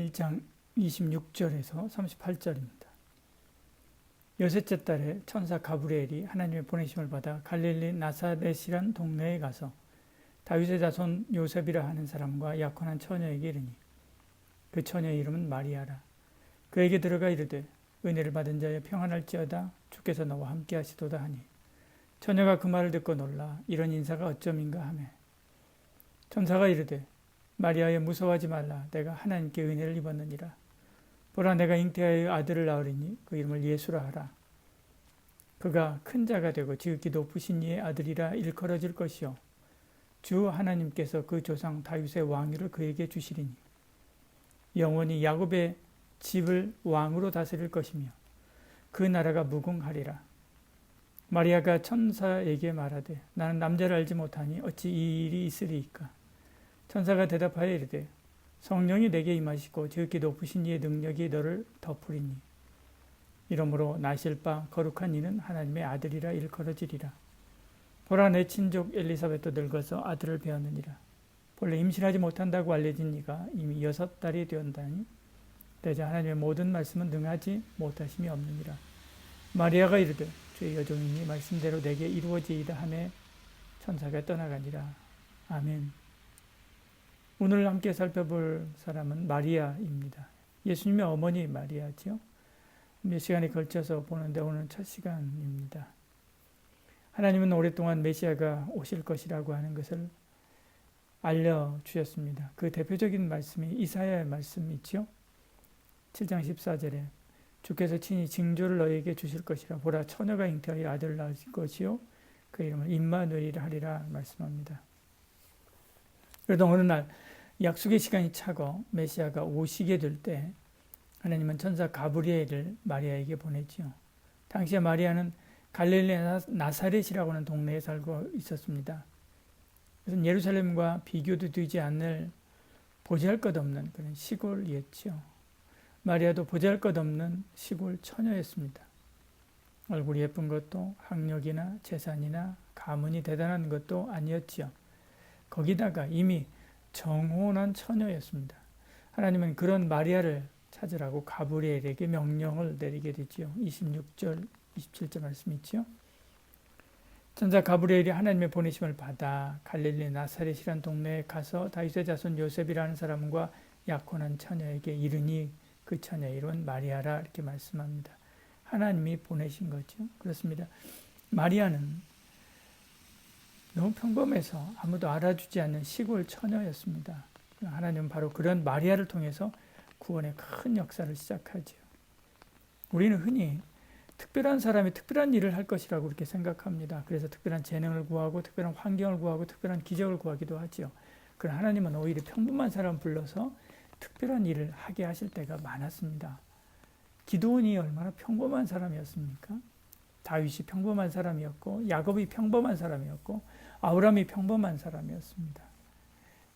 1장 26절에서 38절입니다. 여섯째 달에 천사 가브리엘이 하나님의 보내심을 받아 갈릴리 나사렛이란 동네에 가서 다윗의 자손 요셉이라 하는 사람과 약혼한 처녀에게 이르니 그 처녀의 이름은 마리아라. 그에게 들어가 이르되 은혜를 받은 자여 평안할지어다 주께서 너와 함께 하시도다 하니 처녀가 그 말을 듣고 놀라 이런 인사가 어쩌민가 하매 천사가 이르되 마리아여 무서워하지 말라. 내가 하나님께 은혜를 입었느니라. 보라 내가 잉태하여 아들을 낳으리니 그 이름을 예수라 하라. 그가 큰 자가 되고 지극히 높으신 이의 아들이라 일컬어질 것이요 주 하나님께서 그 조상 다윗의 왕위를 그에게 주시리니 영원히 야곱의 집을 왕으로 다스릴 것이며 그 나라가 무궁하리라. 마리아가 천사에게 말하되 나는 남자를 알지 못하니 어찌 이 일이 있으리이까. 천사가 대답하여 이르되 성령이 내게 임하시고 지극히 높으신 이의 능력이 너를 덮으리니 이러므로 나실 바 거룩한 이는 하나님의 아들이라 일컬어지리라. 보라 내 친족 엘리사벳도 늙어서 아들을 배었느니라. 본래 임신하지 못한다고 알려진 이가 이미 6달이 되었다니 대자 하나님의 모든 말씀은 능하지 못하심이 없느니라. 마리아가 이르되 주의 여종이니 말씀대로 내게 이루어지이다 하매 천사가 떠나가니라. 아멘. 오늘 함께 살펴볼 사람은 마리아입니다. 예수님의 어머니 마리아죠. 몇 시간에 걸쳐서 보는데 오늘은 첫 시간입니다. 하나님은 오랫동안 메시아가 오실 것이라고 하는 것을 알려주셨습니다. 그 대표적인 말씀이 이사야의 말씀이죠. 7장 14절에 주께서 친히 징조를 너희에게 주실 것이라. 보라 처녀가 잉태하여 아들을 낳을 것이요 그 이름을 임마누엘이라 하리라 말씀합니다. 그래도 어느 날 약속의 시간이 차고 메시아가 오시게 될 때 하나님은 천사 가브리엘을 마리아에게 보냈지요. 당시에 마리아는 갈릴리 나사렛이라고 하는 동네에 살고 있었습니다. 그래서 예루살렘과 비교도 되지 않을 보잘것없는 그런 시골이었죠. 마리아도 보잘것없는 시골 처녀였습니다. 얼굴이 예쁜 것도 학력이나 재산이나 가문이 대단한 것도 아니었지요. 거기다가 이미 정혼한 처녀였습니다. 하나님은 그런 마리아를 찾으라고 가브리엘에게 명령을 내리게 되지요. 26절, 27절 말씀이 있죠. 천사 가브리엘이 하나님의 보내심을 받아 갈릴리 나사렛이라는 동네에 가서 다윗의 자손 요셉이라는 사람과 약혼한 처녀에게 이르니 그 처녀의 이름은 마리아라 이렇게 말씀합니다. 하나님이 보내신 거죠. 그렇습니다. 마리아는 너무 평범해서 아무도 알아주지 않는 시골 처녀였습니다. 하나님은 바로 그런 마리아를 통해서 구원의 큰 역사를 시작하죠. 우리는 흔히 특별한 사람이 특별한 일을 할 것이라고 그렇게 생각합니다. 그래서 특별한 재능을 구하고 특별한 환경을 구하고 특별한 기적을 구하기도 하죠. 그러나 하나님은 오히려 평범한 사람을 불러서 특별한 일을 하게 하실 때가 많았습니다. 기드온이 얼마나 평범한 사람이었습니까? 다윗이 평범한 사람이었고 야곱이 평범한 사람이었고 아브라함이 평범한 사람이었습니다.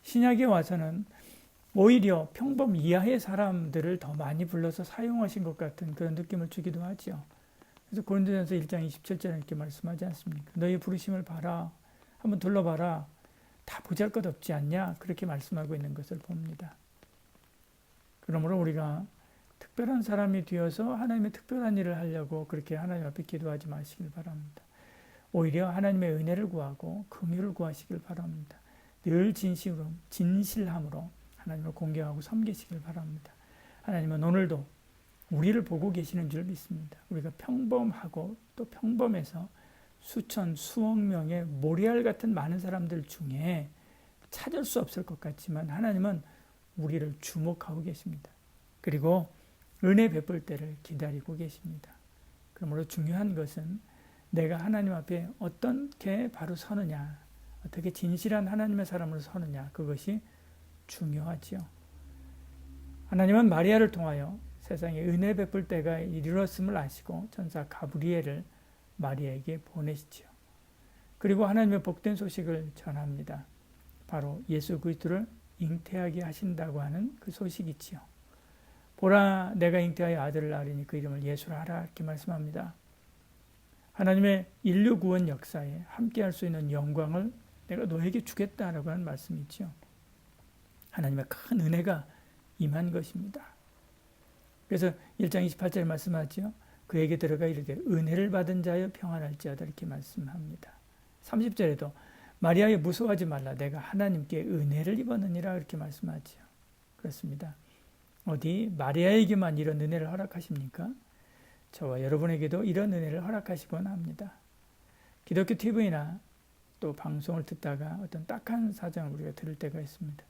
신약에 와서는 오히려 평범 이하의 사람들을 더 많이 불러서 사용하신 것 같은 그런 느낌을 주기도 하죠. 그래서 고린도전서 1장 27절에 이렇게 말씀하지 않습니까? 너희 부르심을 봐라. 한번 둘러봐라. 다 보잘것없지 않냐? 그렇게 말씀하고 있는 것을 봅니다. 그러므로 우리가 특별한 사람이 되어서 하나님의 특별한 일을 하려고 그렇게 하나님 앞에 기도하지 마시길 바랍니다. 오히려 하나님의 은혜를 구하고 긍휼을 구하시길 바랍니다. 늘 진실함으로 하나님을 공경하고 섬기시길 바랍니다. 하나님은 오늘도 우리를 보고 계시는 줄 믿습니다. 우리가 평범하고 또 평범해서 수천 수억 명의 모래알 같은 많은 사람들 중에 찾을 수 없을 것 같지만 하나님은 우리를 주목하고 계십니다. 그리고 은혜 베풀 때를 기다리고 계십니다. 그러므로 중요한 것은 내가 하나님 앞에 어떻게 바로 서느냐, 어떻게 진실한 하나님의 사람으로 서느냐, 그것이 중요하지요. 하나님은 마리아를 통하여 세상에 은혜 베풀 때가 이르렀음을 아시고 천사 가브리엘을 마리아에게 보내시지요. 그리고 하나님의 복된 소식을 전합니다. 바로 예수 그리스도를 잉태하게 하신다고 하는 그 소식이지요. 보라 내가 잉태하여 아들을 낳으리니 그 이름을 예수라 하라 이렇게 말씀합니다. 하나님의 인류 구원 역사에 함께할 수 있는 영광을 내가 너에게 주겠다라고 하는 말씀이지요. 하나님의 큰 은혜가 임한 것입니다. 그래서 1장 28절 말씀하죠. 그에게 들어가 이르되 은혜를 받은 자여 평안할지어다 이렇게 말씀합니다. 30절에도 마리아여 무서워하지 말라 내가 하나님께 은혜를 입었느니라 이렇게 말씀하죠. 그렇습니다. 어디 마리아에게만 이런 은혜를 허락하십니까? 저와 여러분에게도 이런 은혜를 허락하시곤 합니다. 기독교 TV나 또 방송을 듣다가 어떤 딱한 사정을 우리가 들을 때가 있습니다.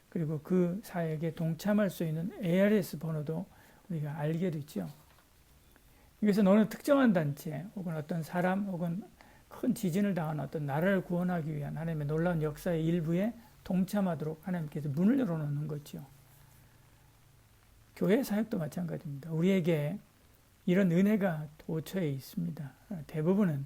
그리고 그 사역에 동참할 수 있는 ARS 번호도 우리가 알게 되죠. 이것은 어느 특정한 단체 혹은 어떤 사람 혹은 큰 지진을 당한 어떤 나라를 구원하기 위한 하나님의 놀라운 역사의 일부에 동참하도록 하나님께서 문을 열어놓는 거죠. 교회 사역도 마찬가지입니다. 우리에게 이런 은혜가 도처에 있습니다. 대부분은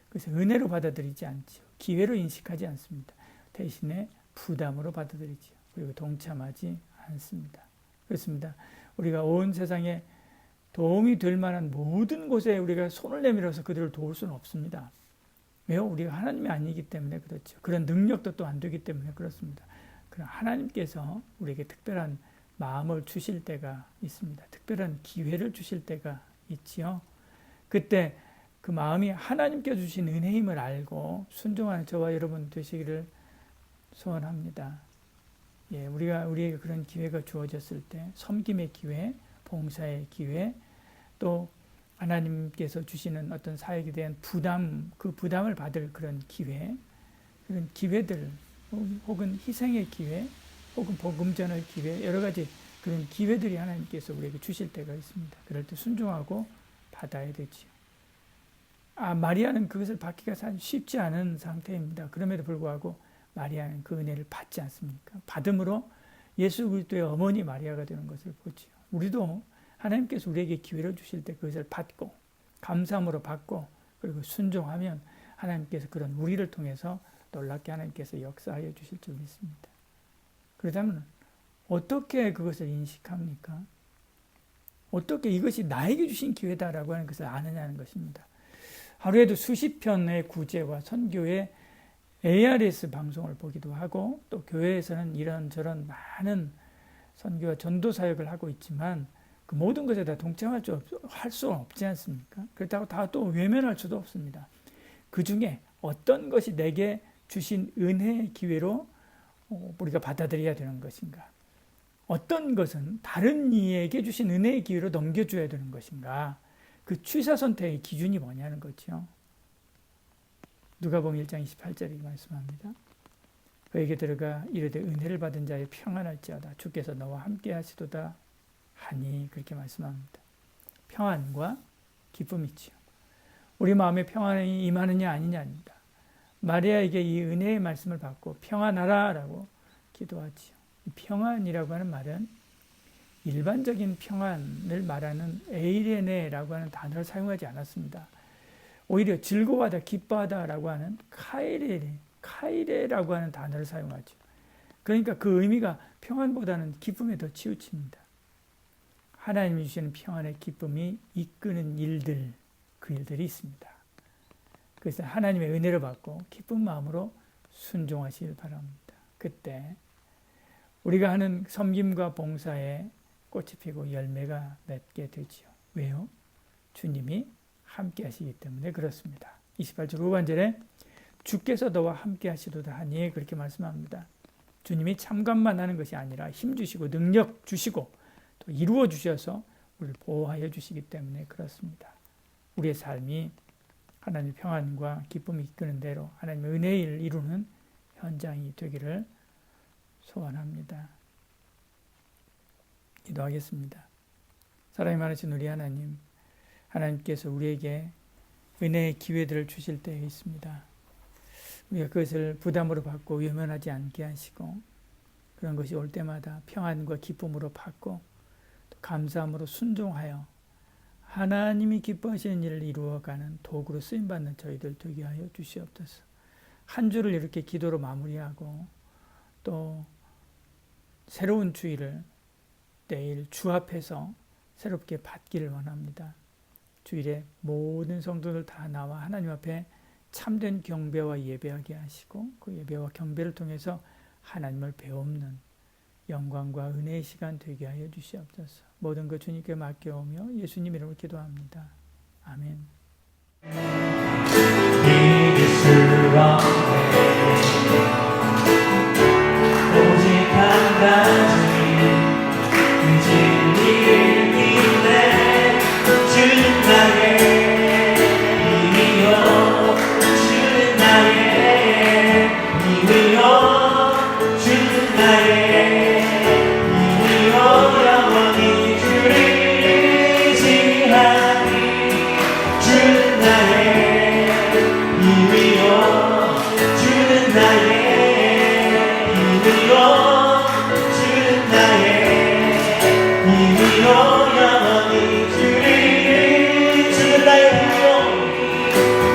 그래서 은혜로 받아들이지 않죠. 기회로 인식하지 않습니다. 대신에 부담으로 받아들이죠. 그리고 동참하지 않습니다. 그렇습니다. 우리가 온 세상에 도움이 될 만한 모든 곳에 우리가 손을 내밀어서 그들을 도울 수는 없습니다. 왜요? 우리가 하나님이 아니기 때문에 그렇죠. 그런 능력도 또 안 되기 때문에 그렇습니다. 그러나 하나님께서 우리에게 특별한 마음을 주실 때가 있습니다. 특별한 기회를 주실 때가 있지요. 그때 그 마음이 하나님께 주신 은혜임을 알고 순종하는 저와 여러분 되시기를 소원합니다. 예, 우리에게 그런 기회가 주어졌을 때 섬김의 기회, 봉사의 기회, 또 하나님께서 주시는 어떤 사역에 대한 부담, 그 부담을 받을 그런 기회, 그런 기회들, 혹은 희생의 기회, 혹은 복음 전할 기회, 여러 가지 그런 기회들이 하나님께서 우리에게 주실 때가 있습니다. 그럴 때 순종하고 받아야 되지요. 마리아는 그것을 받기가 사실 쉽지 않은 상태입니다. 그럼에도 불구하고 마리아는 그 은혜를 받지 않습니까? 받음으로 예수 그리스도의 어머니 마리아가 되는 것을 보죠. 우리도 하나님께서 우리에게 기회를 주실 때 그것을 받고 감사함으로 받고 그리고 순종하면 하나님께서 그런 우리를 통해서 놀랍게 하나님께서 역사하여 주실 줄 믿습니다. 그렇다면 어떻게 그것을 인식합니까? 어떻게 이것이 나에게 주신 기회다라고 하는 것을 아느냐는 것입니다. 하루에도 수십 편의 구제와 선교의 ARS 방송을 보기도 하고 또 교회에서는 이런저런 많은 선교와 전도 사역을 하고 있지만 그 모든 것에 다 동참할 수 없지 않습니까? 그렇다고 다 또 외면할 수도 없습니다. 그 중에 어떤 것이 내게 주신 은혜의 기회로 우리가 받아들여야 되는 것인가? 어떤 것은 다른 이에게 주신 은혜의 기회로 넘겨줘야 되는 것인가? 그 취사 선택의 기준이 뭐냐는 거죠. 누가복음 1장 28절이 말씀합니다. 그에게 들어가 이르되 은혜를 받은 자의 평안할지어다 주께서 너와 함께 하시도다 하니 그렇게 말씀합니다. 평안과 기쁨이지요. 우리 마음에 평안이 임하느냐 아니냐입니다. 마리아에게 이 은혜의 말씀을 받고 평안하라 라고 기도하지요. 평안이라고 하는 말은 일반적인 평안을 말하는 에이레네라고 하는 단어를 사용하지 않았습니다. 오히려 즐거워하다, 기뻐하다라고 하는 카이레라고 하는 단어를 사용하죠. 그러니까 그 의미가 평안보다는 기쁨에 더 치우칩니다. 하나님이 주시는 평안의 기쁨이 이끄는 일들, 그 일들이 있습니다. 그래서 하나님의 은혜를 받고 기쁜 마음으로 순종하시길 바랍니다. 그때 우리가 하는 섬김과 봉사에 꽃이 피고 열매가 맺게 되지요. 왜요? 주님이 함께 하시기 때문에 그렇습니다. 28절 후반절에 주께서 너와 함께 하시도다 하니 그렇게 말씀합니다. 주님이 참관만 하는 것이 아니라 힘 주시고 능력 주시고 또 이루어 주셔서 우리를 보호하여 주시기 때문에 그렇습니다. 우리의 삶이 하나님의 평안과 기쁨이 이끄는 대로 하나님의 은혜의 일을 이루는 현장이 되기를 소원합니다. 기도하겠습니다. 사랑이 많으신 우리 하나님, 하나님께서 우리에게 은혜의 기회들을 주실 때에 있습니다. 우리가 그것을 부담으로 받고 외면하지 않게 하시고 그런 것이 올 때마다 평안과 기쁨으로 받고 또 감사함으로 순종하여 하나님이 기뻐하시는 일을 이루어가는 도구로 쓰임받는 저희들 되게 하여 주시옵소서. 한 주를 이렇게 기도로 마무리하고 또 새로운 주일을 내일 주 앞에서 새롭게 받기를 원합니다. 주일에 모든 성도들 다 나와 하나님 앞에 참된 경배와 예배하게 하시고 그 예배와 경배를 통해서 하나님을 배우는 영광과 은혜의 시간 되게 하여 주시옵소서. 모든 것 주님께 맡겨오며 예수님 이름으로 기도합니다. 아멘. 믿을 수 없네. 오직 한 가지 그 진리를 믿네. 주는 나의 힘이요, 주는 나의 힘이요, 주는 나의 힘이요, 영원히 주를 의지하니. 주는 나의 힘이요, 주는 나의 힘이요, 주는 나의 힘이요, 영원히 주를. 주는 나의 힘이요,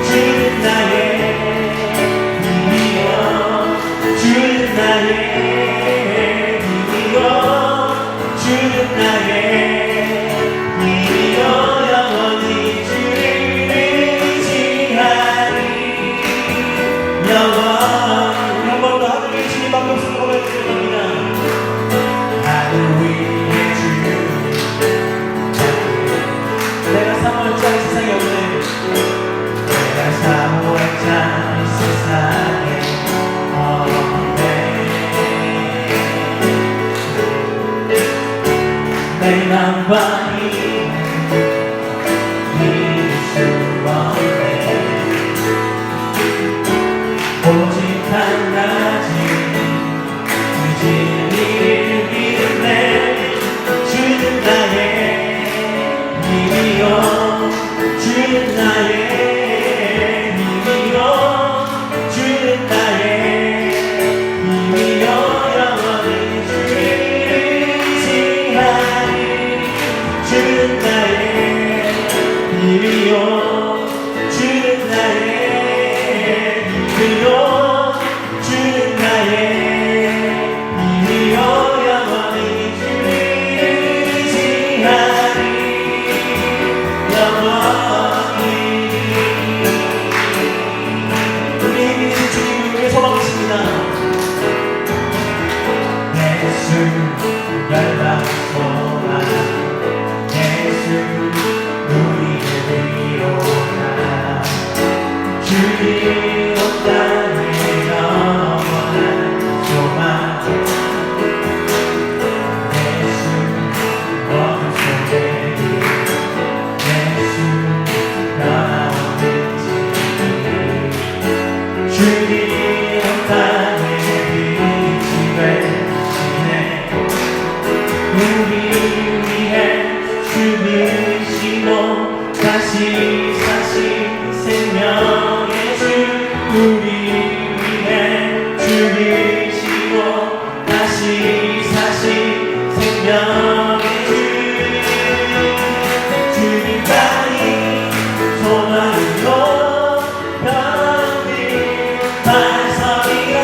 주는 나의 힘이요, 주는 나의 힘이요, 주는 나의 힘이요, 영원히 주를 의지하니. 영원히 한 번 더 하늘 위에 주님 앞에 없으면 고백드릴 겁니다. 하늘 위에 주님, 내가 사모할자 이 세상에 없네. 내가 사모할자 이 세상에 없네. 내 맘과 믿을 수 없네. 오직 한 가지 그 진리를 믿네. 주는 나의 힘이요, 주는 나의 힘이요, 주는 나의 힘이요, 영원히 주를 의지하니. 주는 나의 힘이요, 주는 나의 힘이요, 주는 나의 힘이요, 영원히 주를 의지하니. 영원히 우리 믿으신 주님을 위해 소망하십니다. 예수 열방 소망, 예수 우리를 위로하라. 주님 온 땅에 영원한 소망. 예수 어둠 속에 예수 변함없는 진. 주님 온 땅에 빛이 되시네. 우리 위해 죽으시고 다시 사신 생명의 주. 우리 위해 죽으시고 다시 사신 생명의 주. 주님만이 소망이요 변함없는 반석이라.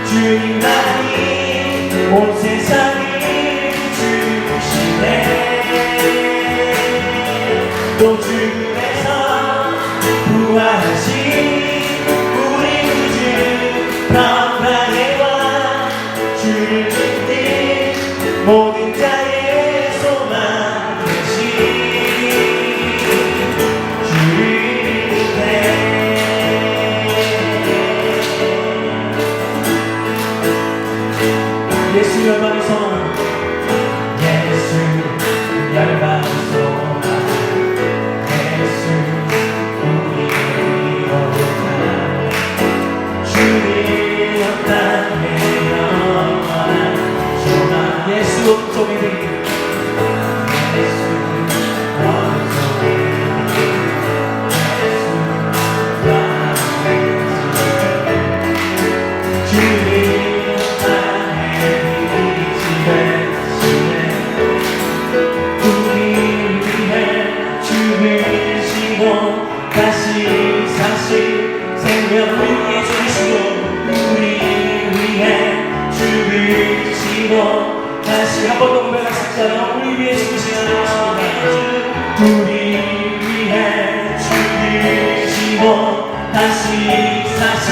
주님만이 온 세상을 주시네. 또 죽음에서 부활하신 우리 구주 평강의 왕. 주를 믿는 모든 자의 소망 되신 주를 믿네. 예수 열방의 소망, 예수 열방의 소망, 예수 우리를 위로하라. 주님 온 땅에 영원한 소망. 예수 어둠 속에 들, 예수 어둠 속에 들, 예수 변함없는 진. 주님 온 땅에 빛이 되시네. 우리 위해 죽으시고 다시 사신 생명. 우리 위해 죽으시고, 우리 위해 죽으시고 다시 한 번 더 고백하시잖아요. 우리 위해 죽으시는 것입니다. 우리 위해 죽으시고 다시 사신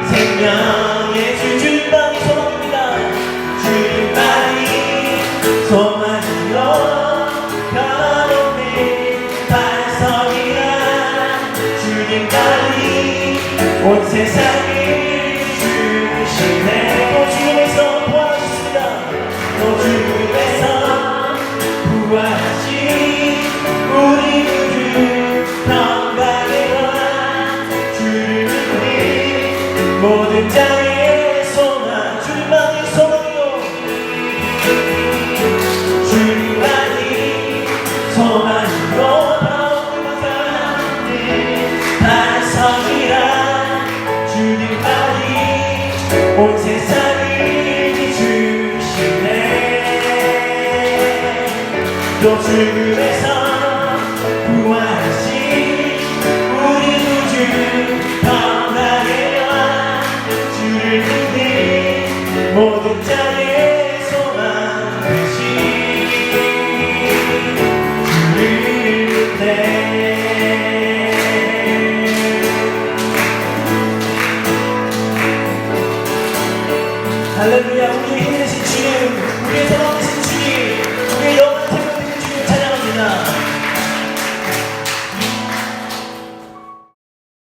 생명의 주. 주님만이 소망입니다. 주님 주님만이 온 세상을 주시네. 또 죽음에서 부활하셨습니다. 또 죽음에서 부활하신 우리 구주 평강의 왕 주를 믿는 모든 자의 소망 주님만이 소망이요 주님만이 소망이요 바울과 사람들 반성이라 주님만이 온 세상을 비추시네. 또 죽음에서 부활하신 우리 구주 평강의 왕 주를 믿는 모든 자의 소망 되신 주를 믿네. 할렐루야. 우리의 힘이 되신 주님, 우리의 소망